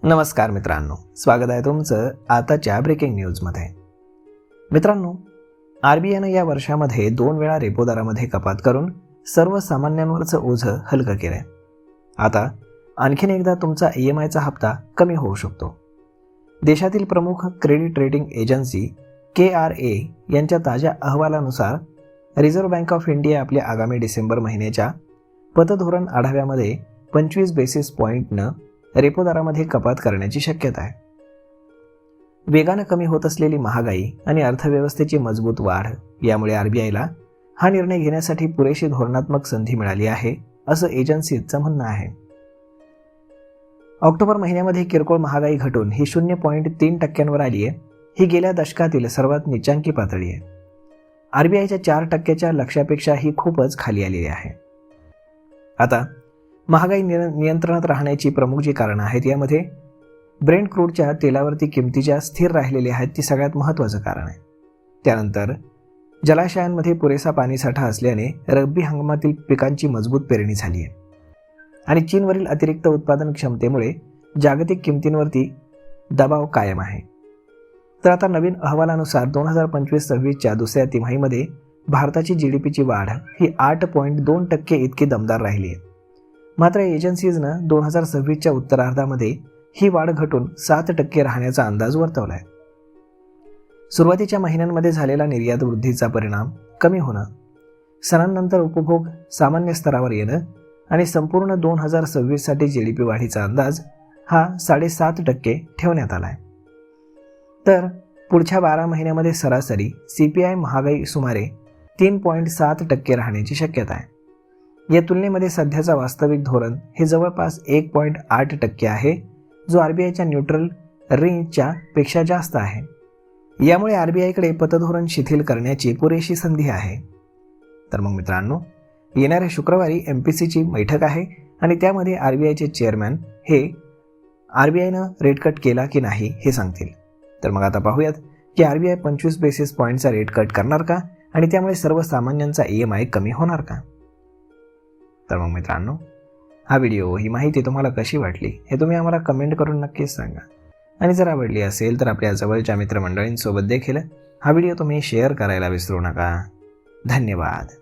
नमस्कार मित्रांनो, स्वागत आहे तुमचं आताच्या ब्रेकिंग न्यूजमध्ये. मित्रांनो, RBIनं या वर्षामध्ये 2 वेळा रेपो दरामध्ये कपात करून सर्वसामान्यांवरचं ओझं हलकं केलंय. आता आणखीन एकदा तुमचा EMIचा हप्ता कमी होऊ शकतो. देशातील प्रमुख क्रेडिट रेटिंग एजन्सी KRA यांच्या ताज्या अहवालानुसार रिझर्व्ह बँक ऑफ इंडिया आपल्या आगामी डिसेंबर महिन्याच्या पतधोरण आढाव्यामध्ये 25 बेसिस पॉईंटनं रेपो दरामध्ये कपात करण्याची शक्यता आहे. वेगानं कमी होत असलेली महागाई आणि अर्थव्यवस्थेची मजबूत वाढ यामुळे RBIला हा निर्णय घेण्यासाठी पुरेशी धोरणात्मक संधी मिळाली आहे, असं एजन्सीचं म्हणणं आहे. ऑक्टोबर महिन्यामध्ये किरकोळ महागाई घटून ही 0.3% आली आहे. ही गेल्या दशकातील सर्वात नीचांकी पातळी आहे. RBIच्या 4%च्या लक्ष्यापेक्षा ही खूपच खाली आलेली आहे. आता महागाई नियंत्रणात राहण्याची प्रमुख जी कारणं आहेत, यामध्ये ब्रेंट क्रूडच्या तेलावरती किमती ज्या स्थिर राहिलेल्या आहेत ती सगळ्यात महत्त्वाचं कारण आहे. त्यानंतर जलाशयांमध्ये पुरेसा पाणीसाठा असल्याने रब्बी हंगामातील पिकांची मजबूत पेरणी झाली आहे आणि चीनवरील अतिरिक्त उत्पादन क्षमतेमुळे जागतिक किमतींवरती दबाव कायम आहे. तर आता नवीन अहवालानुसार 2025-26च्या दुसऱ्या तिमाहीमध्ये भारताची GDPची वाढ ही 8.2% इतकी दमदार राहिली आहे. मात्र एजन्सीजनं 2026च्या उत्तरार्धामध्ये ही वाढ घटून 7% राहण्याचा अंदाज वर्तवला आहे. सुरुवातीच्या महिन्यांमध्ये झालेला निर्यात वृद्धीचा परिणाम कमी होणं, सणांनंतर उपभोग सामान्य स्तरावर येणं आणि संपूर्ण 2026साठी GDP वाढीचा अंदाज हा 7.5% ठेवण्यात आला आहे. तर पुढच्या 12 महिन्यामध्ये सरासरी CPI महागाई सुमारे 3.7% राहण्याची शक्यता आहे. या तुलनेमध्ये सध्याचा वास्तविक धोरण हे जवळपास 1.8% आहे, जो RBIच्या न्यूट्रल रेंजच्या पेक्षा जास्त आहे. यामुळे RBIकडे पतधोरण शिथिल करण्याची पुरेशी संधी आहे. तर मग मित्रांनो, येणाऱ्या शुक्रवारी MPCची बैठक आहे आणि त्यामध्ये RBIचे चेअरमॅन हे RBIनं रेट कट केला की नाही हे सांगतील. तर मग आता पाहूयात की RBI 25 बेसिस पॉईंटचा रेट कट करणार का आणि त्यामुळे सर्वसामान्यांचा EMI कमी होणार का. तर मग मित्रांनो, हा व्हिडिओ, ही माहिती तुम्हाला कशी वाटली हे तुम्ही आम्हाला कमेंट करून नक्कीच सांगा. आणि जर आवडली असेल तर आपल्या जवळच्या मित्रमंडळींसोबत देखील हा व्हिडिओ तुम्ही शेअर करायला विसरू नका. धन्यवाद.